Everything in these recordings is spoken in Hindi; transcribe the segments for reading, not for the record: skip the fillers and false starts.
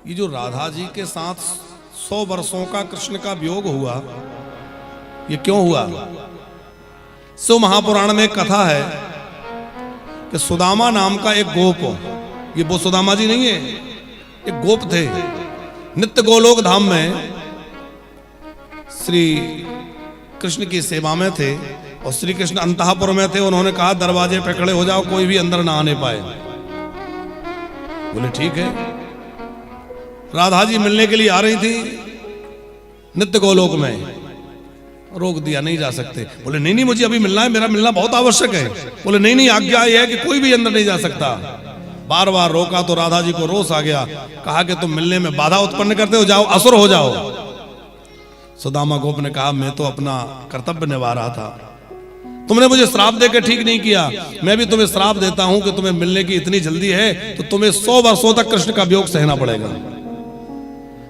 ये जो राधा जी के साथ 100 वर्षों का कृष्ण का वियोग हुआ, ये क्यों हुआ? शिव महापुराण में एक कथा है कि सुदामा नाम का एक गोप, ये वो सुदामा जी नहीं है, एक गोप थे, नित्य गोलोक धाम में श्री कृष्ण की सेवा में थे और श्री कृष्ण अंतःपुर में थे। उन्होंने कहा दरवाजे पे खड़े हो जाओ, कोई भी अंदर ना आने पाए। बोले ठीक है। राधा जी मिलने के लिए आ रही थी नित्य गोलोक में, रोक दिया, नहीं जा सकते। बोले नहीं नहीं मुझे अभी मिलना है, मेरा मिलना बहुत आवश्यक है। बोले नहीं नहीं आज्ञा यह है कि कोई भी अंदर नहीं जा सकता। बार बार रोका तो राधा जी को रोष आ गया, कहा कि तुम मिलने में बाधा उत्पन्न करते हो, जाओ असुर हो जाओ। सुदामा गोप ने कहा मैं तो अपना कर्तव्य निभा रहा था, तुमने मुझे श्राप देकर ठीक नहीं किया, मैं भी तुम्हें श्राप देता हूं कि तुम्हें मिलने की इतनी जल्दी है तो तुम्हें 100 वर्षों तक कृष्ण का वियोग सहना पड़ेगा।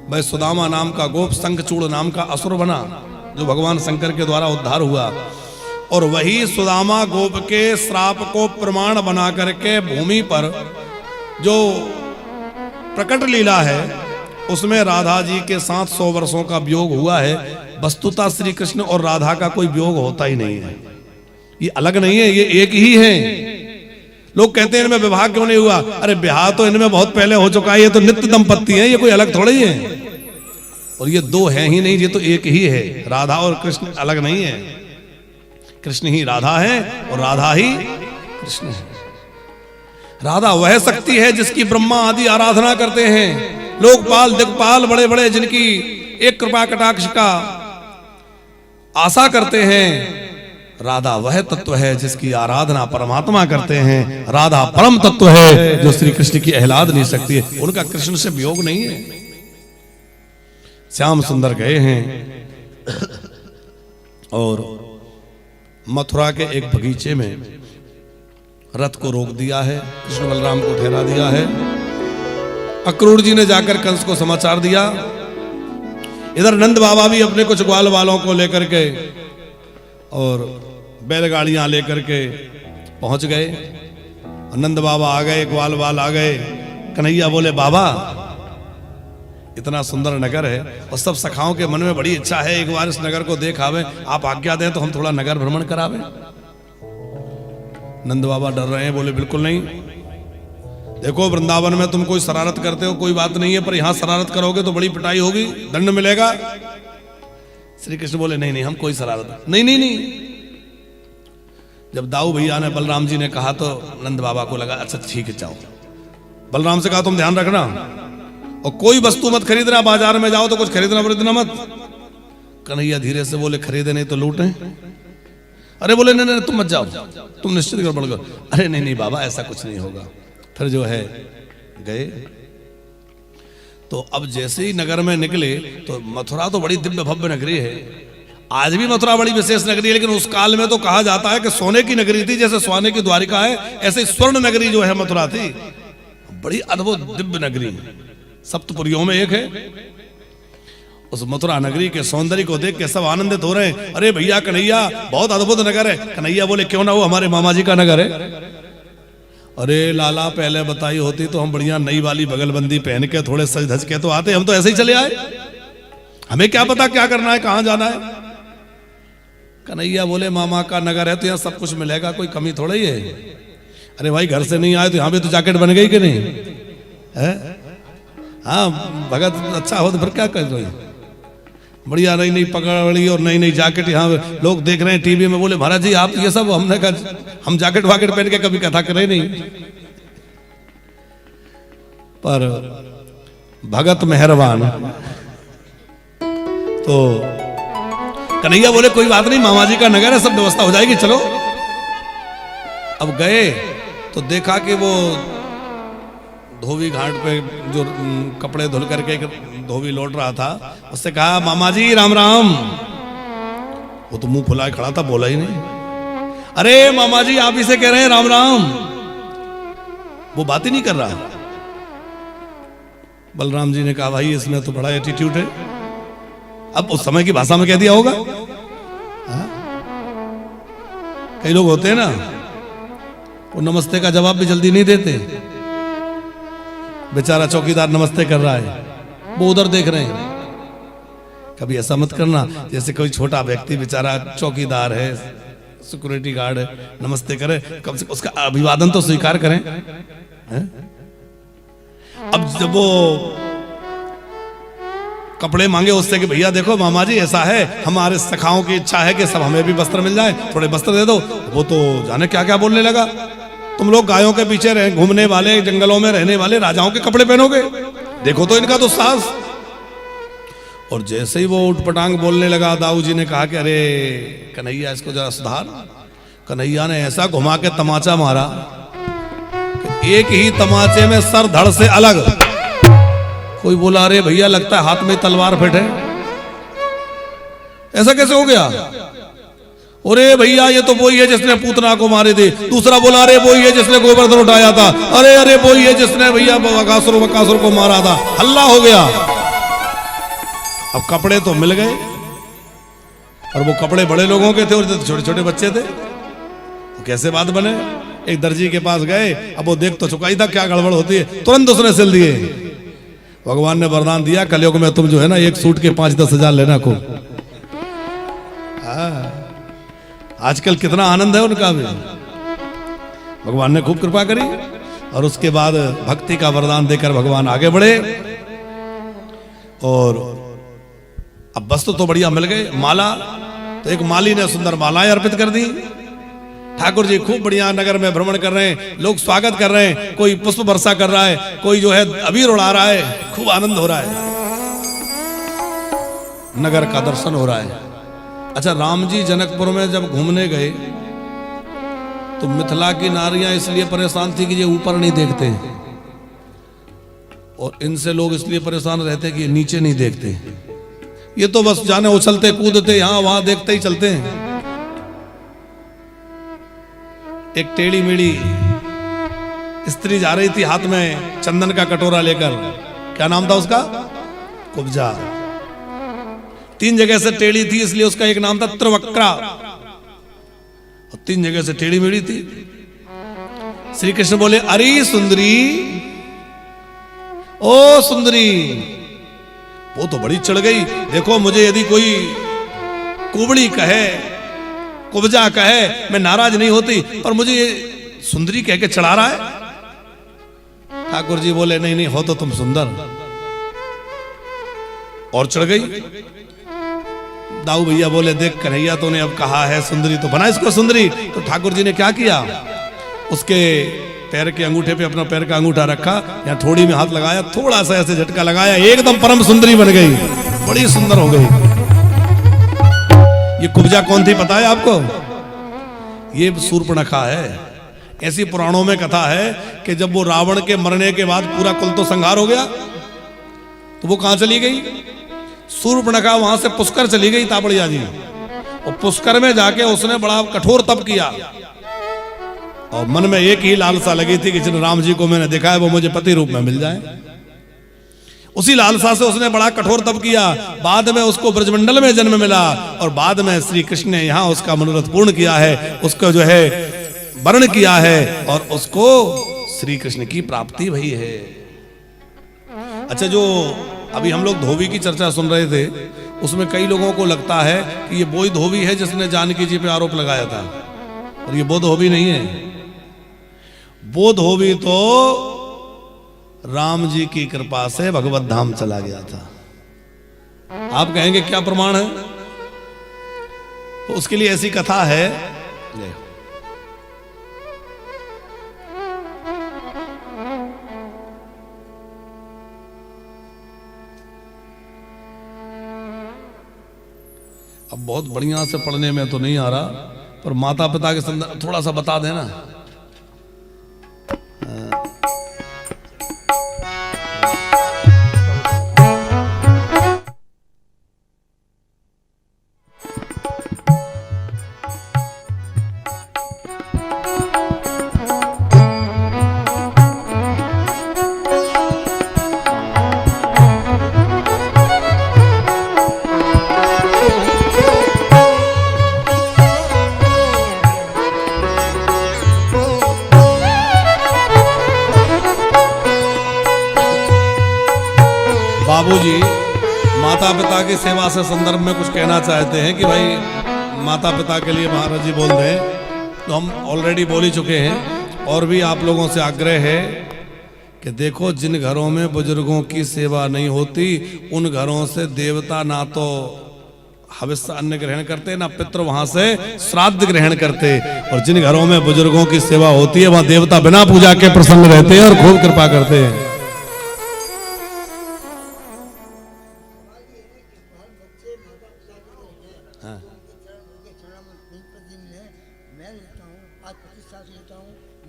भाई सुदामा नाम का गोप शंखचूड़ नाम का असुर बना, जो भगवान शंकर के द्वारा उद्धार हुआ, और वही सुदामा गोप के श्राप को प्रमाण बना करके भूमि पर जो प्रकट लीला है उसमें राधा जी के साथ 100 वर्षों का वियोग हुआ है। वस्तुतः श्री कृष्ण और राधा का कोई वियोग होता ही नहीं है, ये अलग नहीं है, ये एक ही है। लोग कहते हैं इनमें विवाह क्यों नहीं हुआ? अरे विवाह तो इनमें बहुत पहले हो चुका है, ये तो नित्य दंपत्ति है, ये कोई अलग थोड़ा ही है। और ये दो हैं ही नहीं, ये तो एक ही है। राधा और कृष्ण अलग नहीं है, कृष्ण ही राधा है और राधा ही कृष्ण है। राधा वह शक्ति है जिसकी ब्रह्मा आदि आराधना करते हैं, लोकपाल दिक्पाल बड़े बड़े जिनकी एक कृपा कटाक्ष का आशा करते हैं। राधा वह तत्व है जिसकी आराधना परमात्मा करते हैं। राधा परम तत्व है जो श्री कृष्ण की आह्लाद नहीं सकती है, उनका कृष्ण से वियोग नहीं है। श्याम सुंदर गए हैं और मथुरा के एक बगीचे में रथ को रोक दिया है, कृष्ण बलराम को ठहरा दिया है। अक्रूर जी ने जाकर कंस को समाचार दिया। इधर नंद बाबा भी अपने कुछ ग्वाल वालों को लेकर के और बैलगाड़ियां लेकर के पहुंच गए। नंद बाबा आ गए, ग्वाल वाल आ गए। कन्हैया बोले बाबा इतना सुंदर नगर है और सब सखाओं के मन में बड़ी इच्छा है एक बार इस नगर को देख आवे, आप आज्ञा दें तो हम थोड़ा नगर भ्रमण करावे। नंद बाबा डर रहे हैं, बोले बिल्कुल नहीं। देखो वृंदावन में तुम कोई शरारत करते हो कोई बात नहीं है, पर यहां शरारत करोगे तो बड़ी पिटाई होगी, दंड मिलेगा। श्री कृष्ण बोले नहीं नहीं हम कोई शरारत नहीं नहीं नहीं। जब दाऊ भैया ने बलराम जी ने कहा तो नंद बाबा को लगा अच्छा ठीक है जाओ। बलराम से कहा तुम ध्यान रखना और कोई वस्तु मत खरीदना, बाजार में जाओ तो कुछ खरीदना मत। कन्हैया धीरे से बोले खरीदे नहीं तो लूटें। अरे बोले नहीं नहीं तुम मत जाओ, तुम निश्चित गड़बड़ करो। अरे नहीं नहीं बाबा ऐसा कुछ नहीं होगा। फिर जो है गए। तो अब जैसे ही नगर में निकले तो मथुरा तो बड़ी दिव्य भव्य नगरी है, आज भी मथुरा बड़ी विशेष नगरी है, लेकिन उस काल में तो कहा जाता है कि सोने की नगरी थी, जैसे सोने की द्वारिका है ऐसे स्वर्ण नगरी जो है मथुरा थी, बड़ी अद्भुत दिव्य नगरी, सप्तपुरियों में एक है। उस मथुरा नगरी के सौंदर्य को देख के सब आनंदित हो रहे हैं। अरे भैया कन्हैया बहुत अद्भुत नगर है। कन्हैया बोले क्यों ना वो हमारे मामा जी का नगर है। अरे लाला पहले बताई होती तो हम बढ़िया नई वाली बगलबंदी पहन के थोड़े सज धज के तो आते, हम तो ऐसे ही चले आए, हमें क्या पता क्या करना है कहां जाना है। कन्हैया बोले मामा का नगर है तो यहाँ सब कुछ मिलेगा, कोई कमी थोड़ा ही है। अरे भाई घर से नहीं आए तो यहाँ भी तो जैकेट बन गई कि नहीं है? हाँ भगत अच्छा हो तो फिर क्या कर रही, बढ़िया नई नई पगड़ी और नई नई जैकेट। यहाँ लोग देख रहे हैं टीवी में, बोले महाराज जी आप ये सब, हमने कहा हम जैकेट वाकेट पहन के कभी कथा करे नहीं। पर भगत मेहरबान तो कन्हैया बोले कोई बात नहीं मामा जी का नगर है, सब व्यवस्था हो जाएगी, चलो। अब गए तो देखा कि वो धोबी घाट पे जो कपड़े धुल करके धोबी लौट रहा था, उससे कहा मामा जी राम राम। वो तो मुंह फुलाए खड़ा था, बोला ही नहीं। अरे मामा जी आप इसे कह रहे हैं राम राम, वो बात ही नहीं कर रहा। बलराम जी ने कहा भाई इसमें तो बड़ा एटीट्यूड है। अब उस समय की भाषा में कह दिया होगा। कई लोग होते हैं ना वो नमस्ते का जवाब भी जल्दी नहीं देते, बेचारा चौकीदार नमस्ते कर रहा है, वो उधर देख रहे हैं। कभी ऐसा मत करना जैसे कोई छोटा व्यक्ति बेचारा चौकीदार है, सिक्योरिटी गार्ड है, नमस्ते करे, कम से कम उसका अभिवादन तो स्वीकार करें। है? अब जब वो कपड़े मांगे उससे कि भैया देखो मामा जी ऐसा है, हमारे सखाओं की इच्छा है कि सब हमें भी वस्त्र मिल जाए, थोड़े वस्त्र दे दो, वो तो जाने क्या क्या बोलने लगा। तुम लोग गायों के पीछे रहे घूमने वाले, जंगलों में रहने वाले राजाओं के कपड़े पहनोगे, देखो तो इनका तो साहस। और जैसे ही वो उठपटांग बोलने लगा, दाऊ जी ने कहा कि अरे कन्हैया इसको जरा सुधार। कन्हैया ने ऐसा घुमा के तमाचा मारा कि एक ही तमाचे में सर धड़ से अलग। कोई बोला अरे भैया लगता है हाथ में तलवार फिट है, ऐसा कैसे हो गया? अरे भैया ये तो वही है जिसने पूतना को मारे थे। दूसरा बोला अरे वही है जिसने गोवर्धन उठाया था। अरे वही है जिसने भैया बकासुर को मारा था। हल्ला हो गया। अब कपड़े तो मिल गए, और वो कपड़े बड़े लोगों के थे और छोटे छोटे बच्चे थे, तो कैसे बात बने? एक दर्जी के पास गए, अब वो देख तो चुका ही था क्या गड़बड़ होती है, तुरंत उसने सिल दिए। भगवान ने वरदान दिया कलयुग में तुम जो है ना एक सूट के 5-10 हजार लेना को। आजकल कितना आनंद है उनका भी, भगवान ने खूब कृपा करी। और उसके बाद भक्ति का वरदान देकर भगवान आगे बढ़े, और अब वस्तु तो बढ़िया मिल गए। माला तो एक माली ने सुंदर मालाएं अर्पित कर दी। ठाकुर जी खूब बढ़िया नगर में भ्रमण कर रहे हैं, लोग स्वागत कर रहे हैं, कोई पुष्प वर्षा कर रहा है, कोई जो है अबीर उड़ा रहा है, खूब आनंद हो रहा है, नगर का दर्शन हो रहा है। अच्छा, राम जी जनकपुर में जब घूमने गए तो मिथिला की नारियां इसलिए परेशान थी कि ये ऊपर नहीं देखते, और इनसे लोग इसलिए परेशान रहते कि ये नीचे नहीं देखते। ये तो बस जाने उछलते कूदते यहां वहां देखते ही चलते हैं। एक टेढ़ी मेढ़ी स्त्री जा रही थी हाथ में चंदन का कटोरा लेकर, क्या नाम था उसका? कुब्जा। 3 जगह से टेढ़ी थी इसलिए उसका एक नाम था त्रिवक्रा, और 3 जगह से टेढ़ी मेढ़ी थी। श्री कृष्ण बोले अरे सुंदरी, ओ सुंदरी। वो तो बड़ी चढ़ गई, देखो मुझे यदि कोई कुबड़ी कहे, कुब्जा कहे, मैं नाराज नहीं होती, पर मुझे ये सुंदरी कह के चढ़ा रहा है। ठाकुर जी बोले नहीं नहीं, हो तो तुम सुंदर। और चढ़ गई। दाऊ भैया बोले देख कन्हैया तो ने अब कहा है सुंदरी, तो बना इसको सुंदरी। तो ठाकुर जी ने क्या किया, उसके पैर के अंगूठे पे अपना पैर का अंगूठा रखा, या थोड़ी में हाथ लगाया, थोड़ा सा ऐसे झटका लगाया, एकदम परम सुंदरी बन गई, बड़ी सुंदर हो गई। ये कुब्जा कौन थी पता है आपको? ये शूर्पणखा है। ऐसी पुराणों में कथा है कि जब वो रावण के मरने के बाद पूरा कुल तो संहार हो गया, तो वो कहां चली गई? शूर्पणखा वहां से पुष्कर चली गई, तापड़िया जी। और पुष्कर में जाके उसने बड़ा कठोर तप किया, और मन में एक ही लालसा लगी थी कि जिन राम जी को मैंने देखा है वो मुझे पति रूप में मिल जाए। उसी लालसा से उसने बड़ा कठोर तप किया। बाद में उसको ब्रजमंडल में जन्म मिला, और बाद में श्री कृष्ण ने यहाँ उसका मनोरथ पूर्ण किया है, उसका जो है वर्ण किया है, और उसको श्री कृष्ण की प्राप्ति भई है। अच्छा, जो अभी हम लोग धोबी की चर्चा सुन रहे थे, उसमें कई लोगों को लगता है कि ये वही धोबी है जिसने जानकी जी पे आरोप लगाया था, और ये वो धोबी नहीं है। वो धोबी तो राम जी की कृपा से भगवत धाम चला गया था। आप कहेंगे क्या प्रमाण है? तो उसके लिए ऐसी कथा है, अब बहुत बढ़िया से पढ़ने में तो नहीं आ रहा, पर माता पिता के संदर्भ थोड़ा सा बता देना। बाबूजी माता पिता की सेवा से संदर्भ में कुछ कहना चाहते हैं कि भाई माता पिता के लिए महाराज जी बोल रहे हैं, तो हम ऑलरेडी बोल ही चुके हैं। और भी आप लोगों से आग्रह है कि देखो, जिन घरों में बुजुर्गों की सेवा नहीं होती उन घरों से देवता ना तो हविष्य अन्न ग्रहण करते, ना पितृ वहां से श्राद्ध ग्रहण करते। और जिन घरों में बुजुर्गों की सेवा होती है वहां देवता बिना पूजा के प्रसन्न रहते हैं और खूब कृपा करते हैं।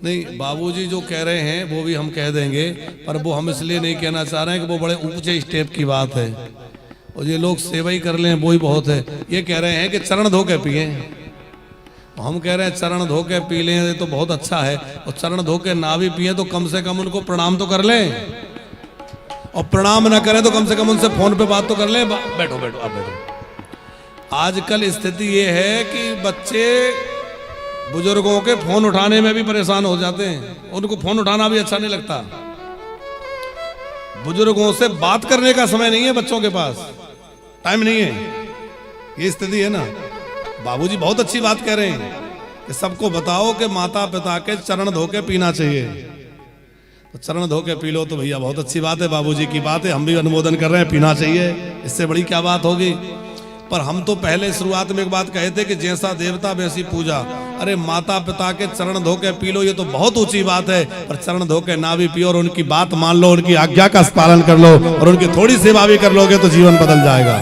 नहीं, बाबूजी जो कह रहे हैं वो भी हम कह देंगे, पर वो हम इसलिए नहीं कहना चाह रहे हैं कि वो बड़े ऊंचे स्टेप की बात है और ये लोग सेवा ही कर लें वो ही बहुत है। ये कह रहे हैं कि चरण धो के पिए, हम कह रहे हैं चरण धो के पी लें तो बहुत अच्छा है, और चरण धो के ना भी पिए तो कम से कम उनको प्रणाम तो कर लें, और प्रणाम ना करें तो कम से कम उनसे फोन पे बात तो कर लें। बैठो बैठो आप बैठो। आजकल स्थिति ये है कि बच्चे बुजुर्गों के फोन उठाने में भी परेशान हो जाते हैं, उनको फोन उठाना भी अच्छा नहीं लगता। बुजुर्गों से बात करने का समय नहीं है बच्चों के पास, टाइम नहीं है, ये स्थिति है ना। बाबूजी बहुत अच्छी बात कह रहे हैं कि सबको बताओ कि माता पिता के चरण धो के पीना चाहिए, तो चरण धो के पी लो तो भैया बहुत अच्छी बात है, बाबूजी की बात है, हम भी अनुमोदन कर रहे हैं, पीना चाहिए, इससे बड़ी क्या बात होगी। पर हम तो पहले शुरुआत में एक बात कहे थे कि जैसा देवता वैसी पूजा। अरे माता पिता के चरण धो के पी लो ये तो बहुत ऊंची बात है, पर चरण धो के ना भी पियो और उनकी बात मान लो, उनकी आज्ञा का पालन कर लो और उनकी थोड़ी सेवा भी कर लोगे तो जीवन बदल जाएगा।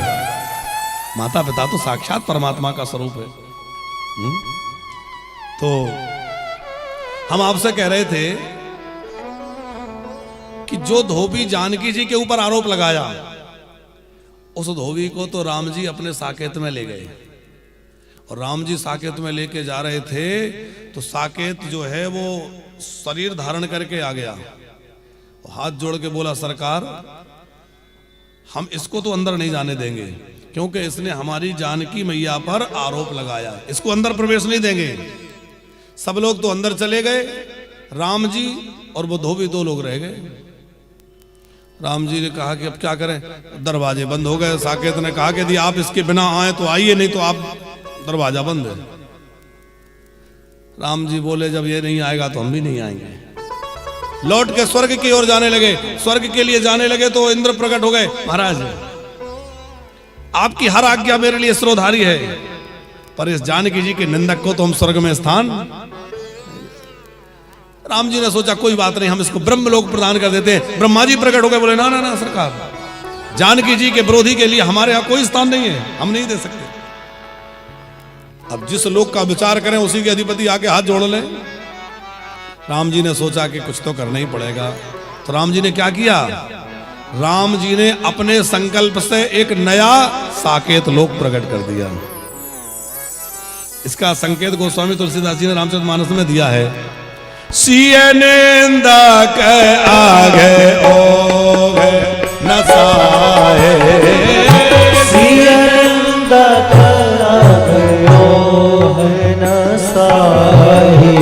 माता पिता तो साक्षात परमात्मा का स्वरूप है। तो हम आपसे कह रहे थे कि जो धोबी जानकी जी के ऊपर आरोप लगाया, उस धोबी को तो राम जी अपने साकेत में ले गए, और राम जी साकेत में लेके जा रहे थे तो साकेत जो है वो शरीर धारण करके आ गया, हाथ जोड़ के बोला, सरकार हम इसको तो अंदर नहीं जाने देंगे क्योंकि इसने हमारी जानकी मैया पर आरोप लगाया, इसको अंदर प्रवेश नहीं देंगे। सब लोग तो अंदर चले गए, राम जी और वो धोबी दो लोग रह गए। राम जी ने कहा कि अब क्या करें, दरवाजे बंद हो गए। साकेत ने कहा कि यदि आप इसके बिना आए तो आइए, नहीं तो आप दरवाजा बंद है। राम जी बोले जब ये नहीं आएगा तो हम भी नहीं आएंगे। लौट के स्वर्ग की ओर जाने लगे। स्वर्ग के लिए जाने लगे तो इंद्र प्रकट हो गए, महाराज आपकी हर आज्ञा मेरे लिए सिरोधारी है, पर इस जानकी जी के निंदक को तो हम स्वर्ग में स्थान। राम जी ने सोचा कोई बात नहीं, हम इसको ब्रह्मलोक प्रदान कर देते हैं। ब्रह्मा जी प्रकट हो गए, बोले ना ना ना सरकार, जानकी जी के विरोधी के लिए हमारे यहां कोई स्थान नहीं है, हम नहीं दे सकते। अब जिस लोक का विचार करें उसी के अधिपति आके हाथ जोड़ लें। राम जी ने सोचा कि कुछ तो करना ही पड़ेगा, तो राम जी ने क्या किया, राम जी ने अपने संकल्प से एक नया साकेत लोक प्रकट कर दिया। इसका संकेत गोस्वामी तुलसीदास जी ने रामचरितमानस में दिया है। सिय निंदक आगे ओगे न साहे, सिय निंदक आगे ओगे न साहे,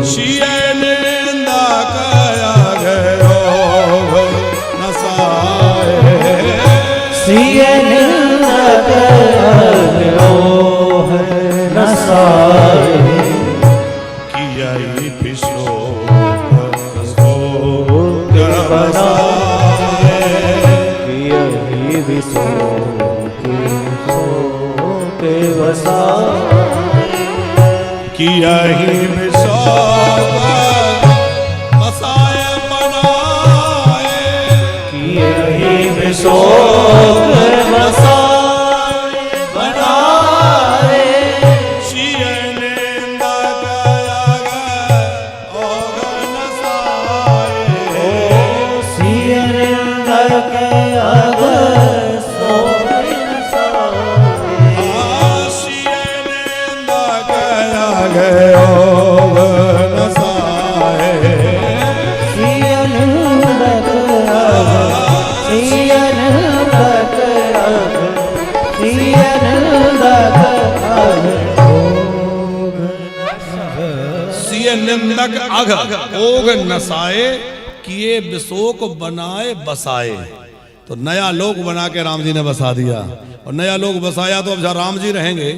सिय निंदक आगे ओगे न साहे, सिय निंदक आगे ओगे न साहे, किया ही विशोक बसाए बनाए, किया ही विशोक बसाए बनाए, सिय निंदक आगे ओगे न साहे, सिय निंदक आगे ओगे न साहे, सिय निंदक आगे ओगे न साहे, सिय निंदक आगे, सिय निंदक आगे, सिय निंदक आगे ओगे न साहे, सिय निंदक अघ ओग नसाए, किए विशोक बनाए बसाए। तो नया लोक बना के राम जी ने बसा दिया। और नया लोक बसाया तो अब जहाँ राम जी रहेंगे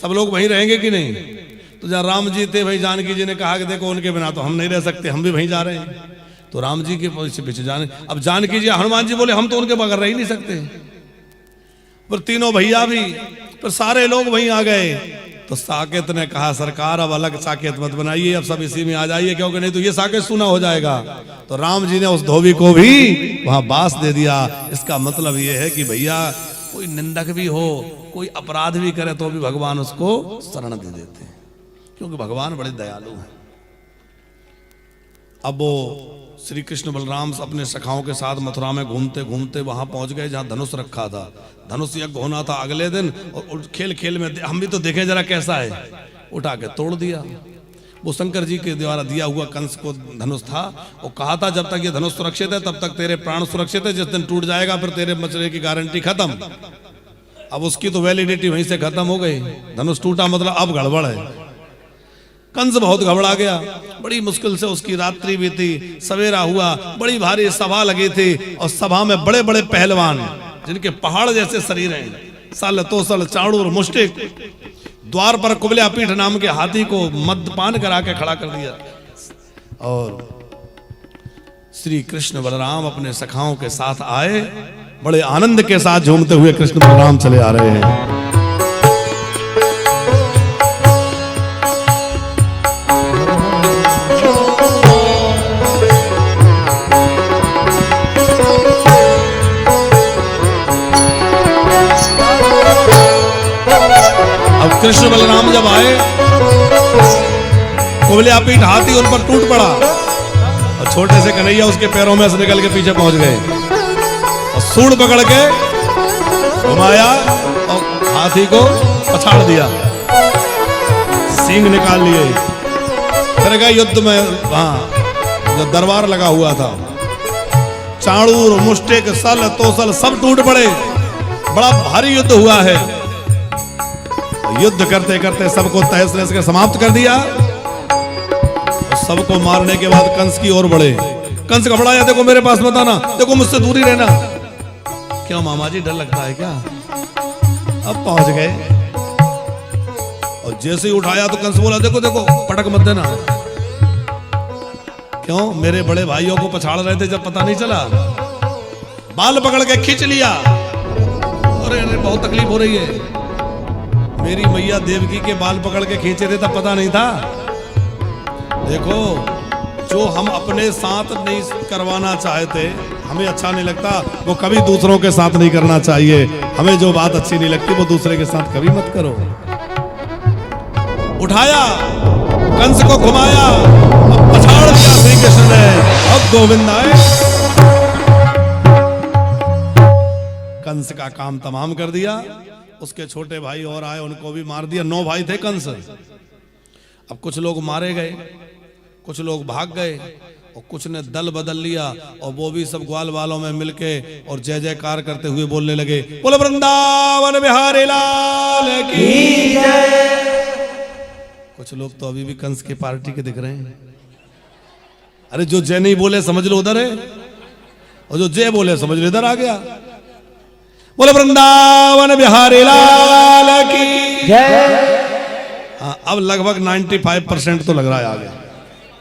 सब लोग वहीं रहेंगे कि नहीं? तो जहाँ राम जी थे भाई जानकी जी ने कहा कि देखो उनके बिना तो हम नहीं रह सकते, हम भी वहीं जा रहे हैं। तो राम जी के पीछे जाने, अब जानकी जी हनुमान जी बोले हम तो उनके बगैर रह ही नहीं सकते। पर तीनों भैया भी, पर सारे लोग वहीं आ गए। तो साकेत ने कहा सरकार अब अलग साकेत मत बनाइए, अब सब इसी में आ जाइए, क्योंकि नहीं तो ये साकेत सुना हो जाएगा। तो राम जी ने उस धोबी को भी वहां बास दे दिया। इसका मतलब ये है कि भैया कोई निंदक भी हो, कोई अपराध भी करे तो भी भगवान उसको शरण दे देते हैं, क्योंकि भगवान बड़े दयालु हैं। अब वो श्री कृष्ण बलराम अपने सखाओं के साथ मथुरा में घूमते घूमते वहां पहुंच गए जहां धनुष रखा था। धनुष यज्ञ होना था अगले दिन, और खेल खेल में हम भी तो देखें जरा कैसा है, उठा के तोड़ दिया। वो शंकर जी के द्वारा दिया हुआ कंस को धनुष था। वो कहा था जब तक ये धनुष सुरक्षित है तब तक तेरे प्राण सुरक्षित है, जिस दिन टूट जाएगा फिर तेरे बचने की गारंटी खत्म। अब उसकी तो वैलिडिटी वहीं से खत्म हो गई। धनुष टूटा मतलब अब गड़बड़ है। कंस बहुत घबरा गया। बड़ी मुश्किल से उसकी रात्रि बीती, सवेरा हुआ, बड़ी भारी सभा लगी थी और सभा में बड़े बड़े पहलवान जिनके पहाड़ जैसे शरीर हैं, सल तोसल चाणूर मुष्टिक, द्वार पर कुबल्या पीठ नाम के हाथी को मद्यपान करा के खड़ा कर दिया। और श्री कृष्ण बलराम अपने सखाओं के साथ आए, बड़े आनंद के साथ झूमते हुए कृष्ण बलराम चले आ रहे हैं। अब कृष्ण बलराम जब आए, कुबल्या पीठ हाथी उन पर टूट पड़ा और छोटे से कन्हैया उसके पैरों में से निकल के पीछे पहुंच गए और सूंड पकड़ के घुमाया और हाथी को पछाड़ दिया, सींग निकाल लिए। फिर गए युद्ध में, वहां जो दरबार लगा हुआ था, चाणूर मुष्टिक सल तोसल सब टूट पड़े। बड़ा भारी युद्ध हुआ है। युद्ध करते करते सबको तहस नहस के समाप्त कर दिया। और सबको मारने के बाद कंस की ओर बढ़े। कंस घबराया, देखो मेरे पास मत आना, देखो मुझसे दूरी रहना। क्यों मामा जी, डर लगता है क्या? अब पहुंच गए और जैसे ही उठाया तो कंस बोला देखो देखो पटक मत देना। क्यों? मेरे बड़े भाइयों को पछाड़ रहे थे जब पता नहीं चला, बाल पकड़ के खींच लिया। अरे अरे बहुत तकलीफ हो रही है। मेरी मैया देवकी के बाल पकड़ के खींचे थे तब पता नहीं था। देखो, जो हम अपने साथ नहीं करवाना चाहते, हमें अच्छा नहीं लगता, वो कभी दूसरों के साथ नहीं करना चाहिए। हमें जो बात अच्छी नहीं लगती वो दूसरे के साथ कभी मत करो। उठाया, कंस को घुमाया, पछाड़ दिया श्री कृष्ण ने। अब गोविंद आए, कंस का काम तमाम कर दिया। उसके छोटे भाई और आए, उनको भी मार दिया। 9 भाई थे कंस। अब कुछ लोग मारे गए, कुछ लोग भाग गए और कुछ ने दल बदल लिया और वो भी सब ग्वाल वालों में मिलके और जय जयकार करते हुए बोलने लगे, बोलो वृंदावन बिहारी लाल की जय। कुछ लोग तो अभी भी कंस के पार्टी के दिख रहे हैं। अरे जो जय नहीं बोले समझ लो उधर है, और जो जय बोले समझ लो इधर आ गया। बोलो वृंदावन बिहारी लाल की जय। अब लगभग 95% तो लग रहा है आ गया।